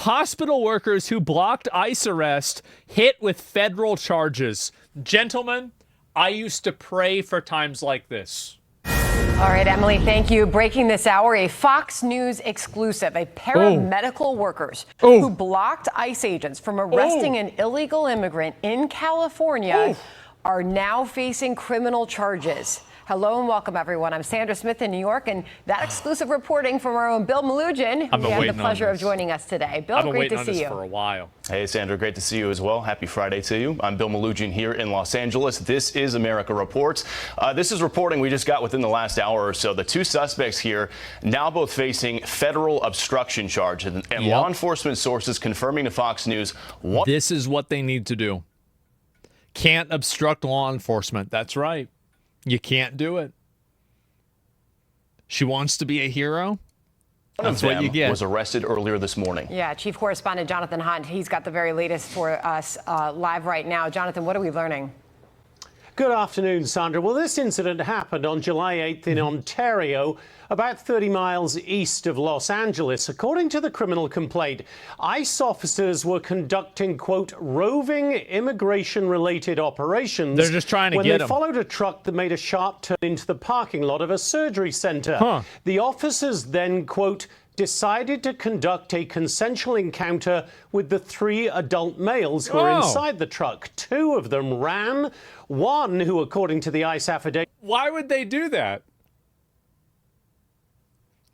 Hospital workers who blocked ICE arrest hit with federal charges. Gentlemen, I used to pray for times like this. All right, Emily, thank you. Breaking this hour, a Fox News exclusive. A pair of medical workers who blocked ICE agents from arresting an illegal immigrant in California are now facing criminal charges. Hello and welcome, everyone. I'm Sandra Smith in New York, and that exclusive reporting from our own Bill Malugin. We have the pleasure of joining us today. Bill, great to see you. For a while. Hey, Sandra, great to see you as well. Happy Friday to you. I'm Bill Malugin here in Los Angeles. This is America Reports. This is reporting we just got within the last hour or so. The two suspects here now both facing federal obstruction charges, and law enforcement sources confirming to Fox News. This is what they need to do. Can't obstruct law enforcement. That's right. You can't do it. She wants to be a hero. That's what you get. Was arrested earlier this morning. Yeah, Chief Correspondent Jonathan Hunt, he's got the very latest for us live right now. Jonathan, what are we learning? Good afternoon, Sandra. Well, this incident happened on July 8th in Ontario, about 30 miles east of Los Angeles. According to the criminal complaint, ICE officers were conducting, quote, roving immigration-related operations. They're just trying to get them. When they followed a truck that made a sharp turn into the parking lot of a surgery center. The officers then, quote, decided to conduct a consensual encounter with the three adult males who were inside the truck. Two of them ran. One, who, according to the ICE affidavit... Why would they do that?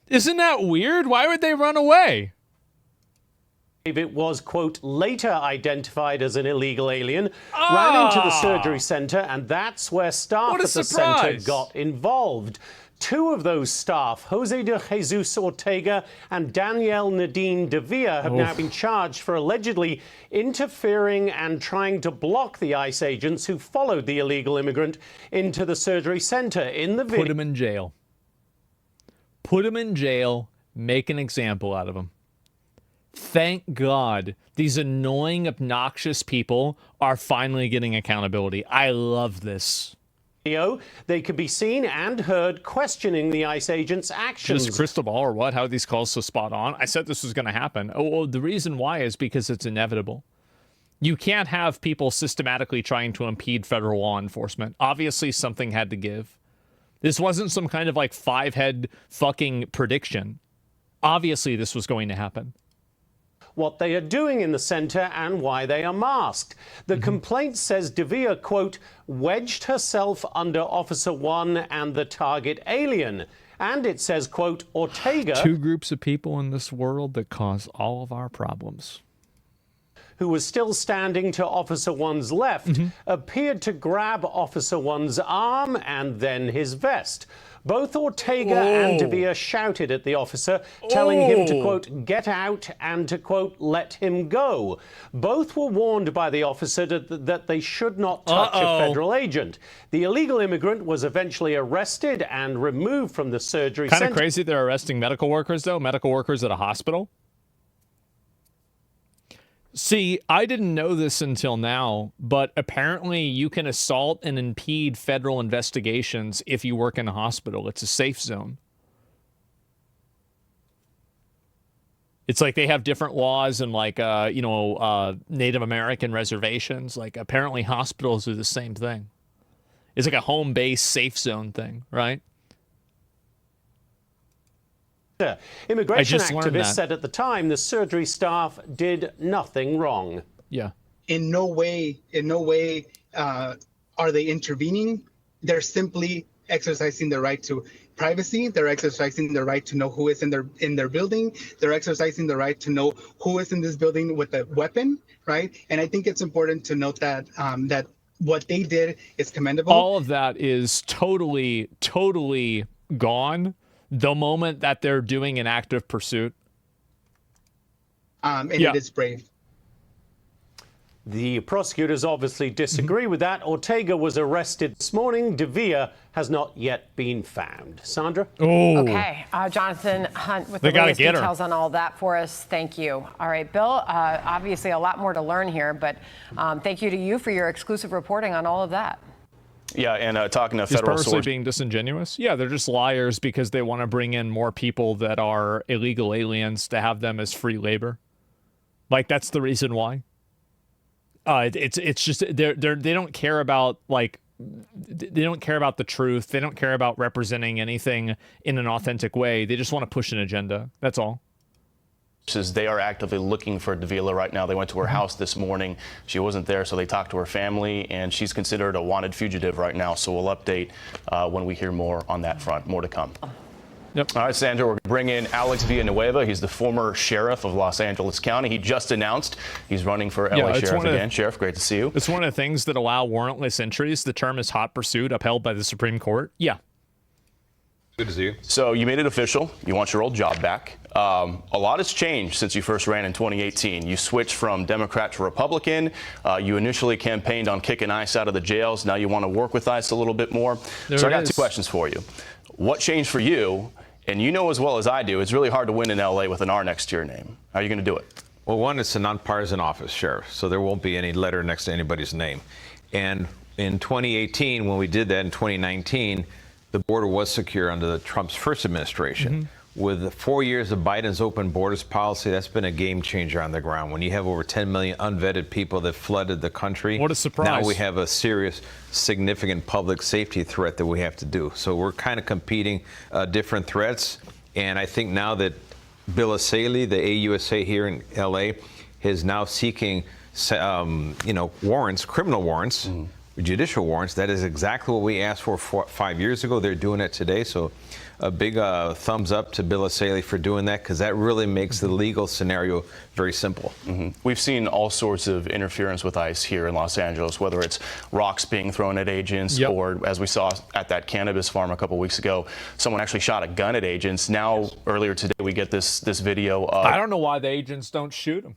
Isn't that weird? Why would they run away? It was, quote, later identified as an illegal alien, ran into the surgery center, and that's where staff at the center got involved. Two of those staff, Jose de Jesus Ortega and Danielle Nadine de Villa, have now been charged for allegedly interfering and trying to block the ICE agents who followed the illegal immigrant into the surgery center. In the video, put him in jail. Put him in jail. Make an example out of him. Thank God these annoying, obnoxious people are finally getting accountability. I love this. They could be seen and heard questioning the ICE agents' actions. Just crystal ball or what? How are these calls so spot on? I said this was going to happen. Oh, the reason why is because it's inevitable. You can't have people systematically trying to impede federal law enforcement. Obviously, something had to give. This wasn't some kind of like five-head fucking prediction. Obviously, this was going to happen. What they are doing in the center and why they are masked. The complaint says De Villa, quote, wedged herself under Officer 1 and the target alien. And it says, quote, Ortega... Two groups of people in this world that cause all of our problems. Who was still standing to Officer 1's left, appeared to grab Officer 1's arm and then his vest. Both Ortega and De Villa shouted at the officer, telling him to, quote, get out and to, quote, let him go. Both were warned by the officer that they should not touch a federal agent. The illegal immigrant was eventually arrested and removed from the surgery center. Kind of crazy they're arresting medical workers, though, medical workers at a hospital. See, I didn't know this until now, but apparently you can assault and impede federal investigations if you work in a hospital. It's a safe zone. It's like they have different laws in like, Native American reservations. Like apparently hospitals do the same thing. It's like a home-based safe zone thing, right? Immigration activists said at the time the surgery staff did nothing wrong. Yeah. In no way are they intervening. They're simply exercising their right to privacy. They're exercising their right to know who is in their building. They're exercising the right to know who is in this building with a weapon, right? And I think it's important to note that that what they did is commendable. All of that is totally gone the moment that they're doing an active pursuit. It is brave. The prosecutors obviously disagree with that. Ortega was arrested this morning. De Villa has not yet been found. Sandra? Okay. Jonathan Hunt with the latest details on all that for us. Thank you. All right, Bill, obviously a lot more to learn here, but thank you to you for your exclusive reporting on all of that. Yeah, and talking to federal sources. Being disingenuous? Yeah, they're just liars because they want to bring in more people that are illegal aliens to have them as free labor. Like, that's the reason why. It's just they don't care about, like, they don't care about the truth. They don't care about representing anything in an authentic way. They just want to push an agenda. That's all. Says they are actively looking for Davila right now. They went to her house this morning. She wasn't there, so they talked to her family, and she's considered a wanted fugitive right now. So we'll update when we hear more on that front. More to come. Yep. All right, Sandra, we're going to bring in Alex Villanueva. He's the former sheriff of Los Angeles County. He just announced he's running for LA sheriff again. Sheriff, great to see you. It's one of the things that allow warrantless entries. The term is hot pursuit, upheld by the Supreme Court. Yeah. Good to see you. So you made it official. You want your old job back. A lot has changed since you first ran in 2018. You switched from Democrat to Republican. You initially campaigned on kicking ICE out of the jails. Now you want to work with ICE a little bit more. So I got two questions for you. What changed for you? And you know as well as I do, it's really hard to win in LA with an R next to your name. How are you going to do it? Well, one, it's a nonpartisan office, Sheriff, so there won't be any letter next to anybody's name. And in 2018, when we did that in 2019, the border was secure under the Trump's first administration. With the 4 years of Biden's open borders policy, that's been a game changer on the ground. When you have over 10 million unvetted people that flooded the country, what a surprise. Now we have a serious, significant public safety threat that we have to do. So we're kind of competing different threats. And I think now that Bill Asaley, the AUSA here in LA, is now seeking, warrants, criminal warrants, judicial warrants. That is exactly what we asked for 5 years ago. They're doing it today. So a big thumbs up to Bill Asaley for doing that, because that really makes the legal scenario very simple. We've seen all sorts of interference with ICE here in Los Angeles, whether it's rocks being thrown at agents or, as we saw at that cannabis farm a couple weeks ago, someone actually shot a gun at agents. Now, earlier today, we get this video of... I don't know why the agents don't shoot them.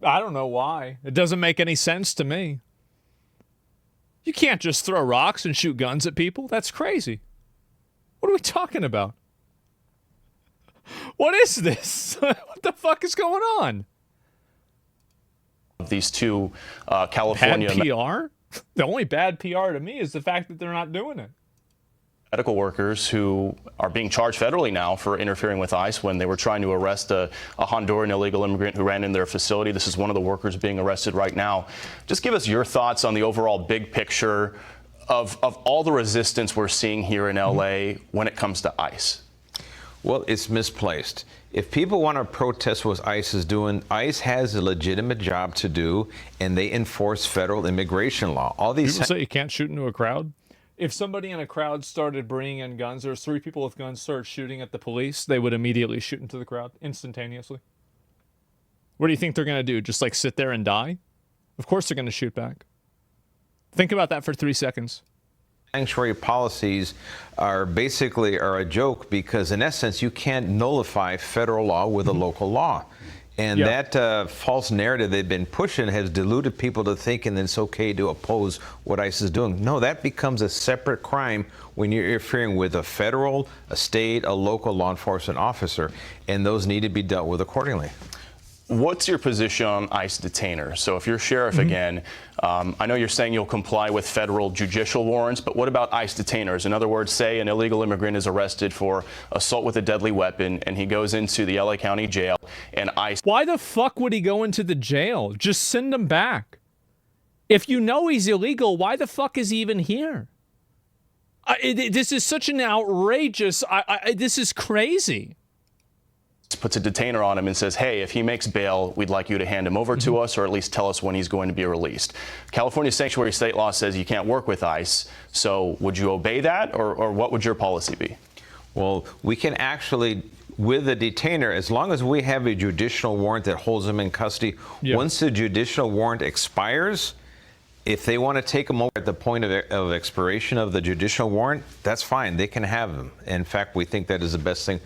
I don't know why. It doesn't make any sense to me. You can't just throw rocks and shoot guns at people. That's crazy. What are we talking about? What is this? What the fuck is going on? These two California... Bad PR? The only bad PR to me is the fact that they're not doing it. Medical workers who are being charged federally now for interfering with ICE when they were trying to arrest a Honduran illegal immigrant who ran in their facility. This is one of the workers being arrested right now. Just give us your thoughts on the overall big picture of all the resistance we're seeing here in LA when it comes to ICE. Well, it's misplaced. If people want to protest what ICE is doing, ICE has a legitimate job to do, and they enforce federal immigration law. All these people say you can't shoot into a crowd. If somebody in a crowd started bringing in guns, there's 3 people with guns start shooting at the police, they would immediately shoot into the crowd instantaneously. What do you think they're going to do? Just like sit there and die? Of course they're going to shoot back. Think about that for 3 seconds. Sanctuary policies are basically a joke, because in essence you can't nullify federal law with a local law. And that false narrative they've been pushing has deluded people to thinking that it's okay to oppose what ICE is doing. No, that becomes a separate crime when you're interfering with a federal, a state, a local law enforcement officer, and those need to be dealt with accordingly. What's your position on ICE detainers? So if you're sheriff again, I know you're saying you'll comply with federal judicial warrants, but what about ICE detainers? In other words, say an illegal immigrant is arrested for assault with a deadly weapon and he goes into the LA County jail and ICE... Why the fuck would he go into the jail? Just send him back. If you know he's illegal, why the fuck is he even here? This is such an outrageous... this is crazy. Puts a detainer on him and says, hey, if he makes bail, we'd like you to hand him over to us, or at least tell us when he's going to be released. California sanctuary state law says you can't work with ICE. So would you obey that, or what would your policy be? Well, we can actually, with a detainer, as long as we have a judicial warrant that holds him in custody, once the judicial warrant expires, if they want to take him over at the point of expiration of the judicial warrant, that's fine. They can have him. In fact, we think that is the best thing.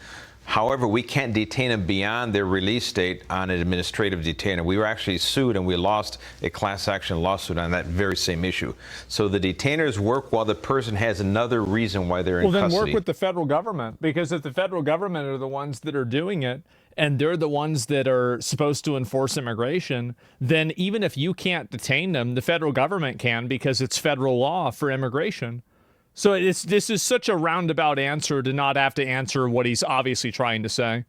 However, we can't detain them beyond their release date on an administrative detainer. We were actually sued, and we lost a class action lawsuit on that very same issue. So the detainers work while the person has another reason why they're in custody. Well, then work with the federal government, because if the federal government are the ones that are doing it, and they're the ones that are supposed to enforce immigration, then even if you can't detain them, the federal government can, because it's federal law for immigration. So this is such a roundabout answer to not have to answer what he's obviously trying to say.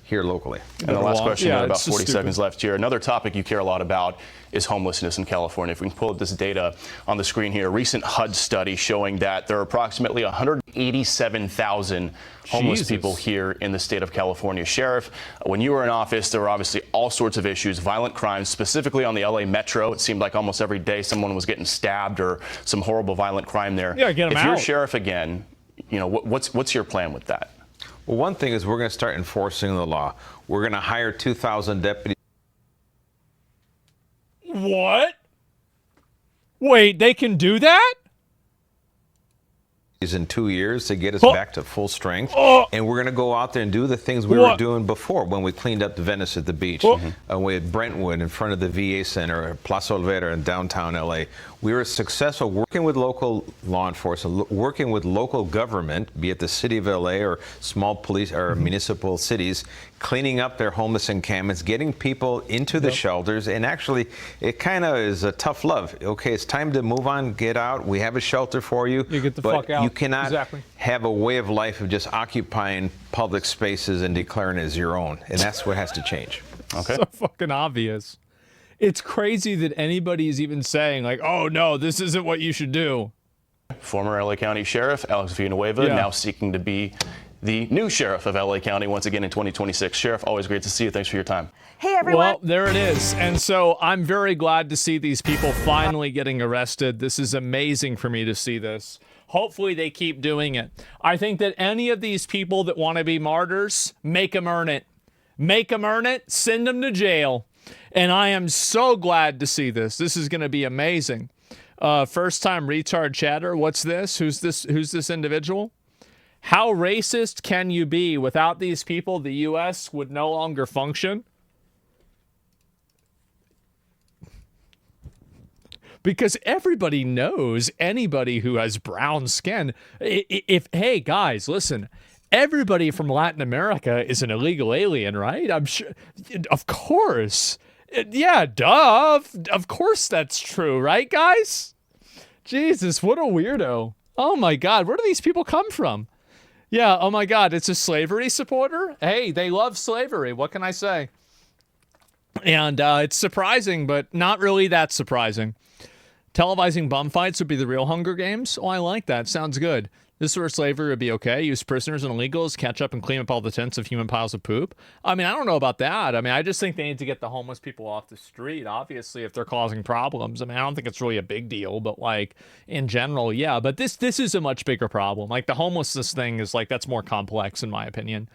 here locally. And the last question, Yeah, about it's just 40 stupid. seconds left here. Another topic you care a lot about is homelessness in California. If we can pull up this data on the screen here, a recent HUD study showing that there are approximately 187,000 homeless Jesus. people here in the state of California. Sheriff, when you were in office, there were obviously all sorts of issues, violent crimes, specifically on the LA Metro. It seemed like almost every day someone was getting stabbed or some horrible violent crime there. Yeah, get 'em If you're out. sheriff again, you know, what's your plan with that? Well, one thing is we're going to start enforcing the law. We're going to hire 2,000 deputies. What? Wait, they can do that? In 2 years to get us Oh. back to full strength, Oh. and we're going to go out there and do the things we were What? doing before when we cleaned up the Venice at the beach, Oh. with Brentwood in front of the VA Center, Plaza Olvera in downtown LA. We were successful working with local law enforcement, working with local government, be it the city of LA or small police or municipal cities, cleaning up their homeless encampments, getting people into the shelters, and actually it kind of is a tough love. Okay, it's time to move on, get out. We have a shelter for you. You get the but fuck out. You cannot Exactly. have a way of life of just occupying public spaces and declaring it as your own, and that's what has to change. Okay. So fucking obvious. It's crazy that anybody's even saying like, "Oh no, this isn't what you should do." Former LA County Sheriff Alex Villanueva, Yeah. now seeking to be the new sheriff of LA County once again in 2026. Sheriff, always great to see you. Thanks for your time. Hey, everyone. Well, there it is. And so I'm very glad to see these people finally getting arrested. This is amazing for me to see this. Hopefully they keep doing it. I think that any of these people that want to be martyrs, make them earn it. Make them earn it. Send them to jail. And I am so glad to see this. This is going to be amazing. First time retard chatter. What's this? Who's this individual? How racist can you be? Without these people, the U.S. would no longer function. Because everybody knows anybody who has brown skin. Hey, guys, listen. Everybody from Latin America is an illegal alien, right? I'm sure. Of course. Yeah, duh. Of course that's true, right, guys? Jesus, what a weirdo. Oh, my God. Where do these people come from? Yeah, oh, my God. It's a slavery supporter? Hey, they love slavery. What can I say? And it's surprising, but not really that surprising. Televising bum fights would be the real Hunger Games? Oh, I like that. Sounds good. This sort of slavery would be okay. Use prisoners and illegals, catch up and clean up all the tents of human piles of poop. I mean, I don't know about that. I mean, I just think they need to get the homeless people off the street, obviously, if they're causing problems. I mean, I don't think it's really a big deal, but, like, in general, yeah. But this is a much bigger problem. Like, the homelessness thing is, like, that's more complex, in my opinion.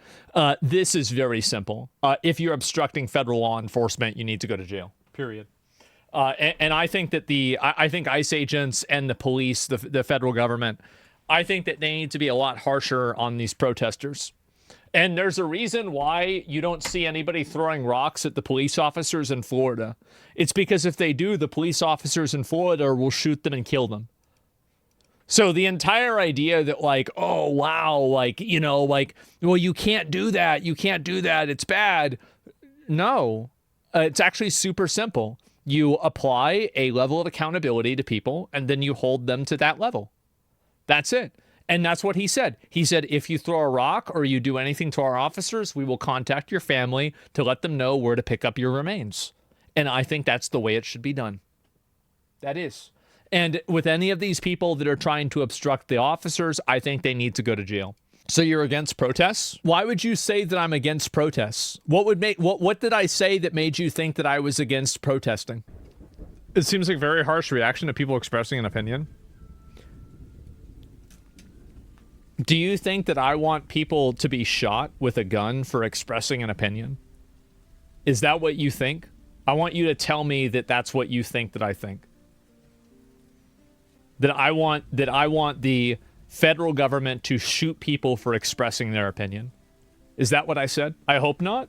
This is very simple. If you're obstructing federal law enforcement, you need to go to jail, period. And I think that I think ICE agents and the police, the federal government, I think that they need to be a lot harsher on these protesters. And there's a reason why you don't see anybody throwing rocks at the police officers in Florida. It's because if they do, the police officers in Florida will shoot them and kill them. So the entire idea that, like, oh, wow, like, you know, like, well, you can't do that. You can't do that. It's bad. No, it's actually super simple. You apply a level of accountability to people, and then you hold them to that level. That's it. And that's what he said. He said, if you throw a rock or you do anything to our officers, we will contact your family to let them know where to pick up your remains. And I think that's the way it should be done. That is. And with any of these people that are trying to obstruct the officers, I think they need to go to jail. So you're against protests? Why would you say that I'm against protests? What did I say that made you think that I was against protesting? It seems like a very harsh reaction to people expressing an opinion. Do you think that I want people to be shot with a gun for expressing an opinion? Is that what you think? I want you to tell me that that's what you think that I think. That I want the federal government to shoot people for expressing their opinion. Is that what I said? I hope not.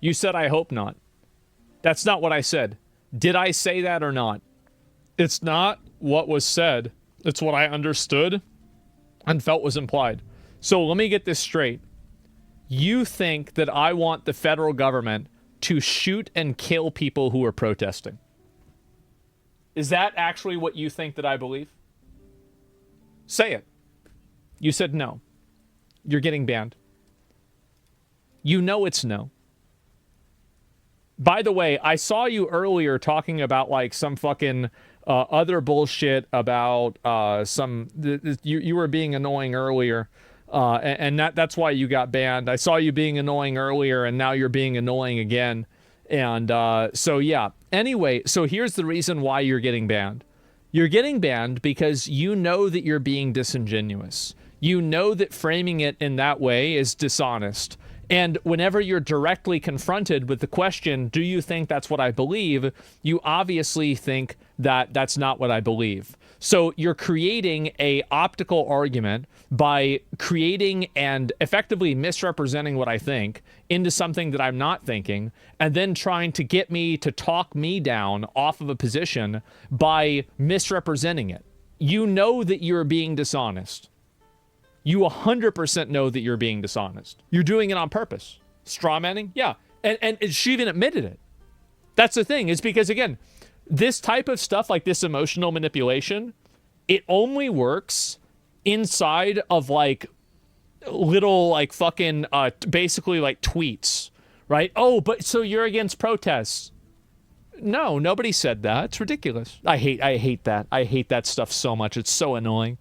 You said I hope not. That's not what I said. Did I say that or not? It's not what was said. It's what I understood and felt was implied. So let me get this straight. You think that I want the federal government to shoot and kill people who are protesting? Is that actually what you think that I believe? Say it. You said no. You're getting banned. You know it's no. By the way, I saw you earlier talking about like some fucking other bullshit about you were being annoying earlier, and that's why you got banned. I saw you being annoying earlier, and now you're being annoying again. And so yeah. Anyway, so here's the reason why you're getting banned. You're getting banned because you know that you're being disingenuous. You know that framing it in that way is dishonest. And whenever you're directly confronted with the question, do you think that's what I believe? You obviously think that that's not what I believe. So you're creating a optical argument by creating and effectively misrepresenting what I think into something that I'm not thinking, and then trying to get me to talk me down off of a position by misrepresenting it. You know that you're being dishonest. You 100% know that you're being dishonest. You're doing it on purpose. Strawmanning? Yeah. And she even admitted it. That's the thing. It's because, again, this type of stuff, like this emotional manipulation, it only works inside of, like, little, like, fucking, basically, like, tweets, right? Oh, but so you're against protests. No, nobody said that. It's ridiculous. I hate that. I hate that stuff so much. It's so annoying.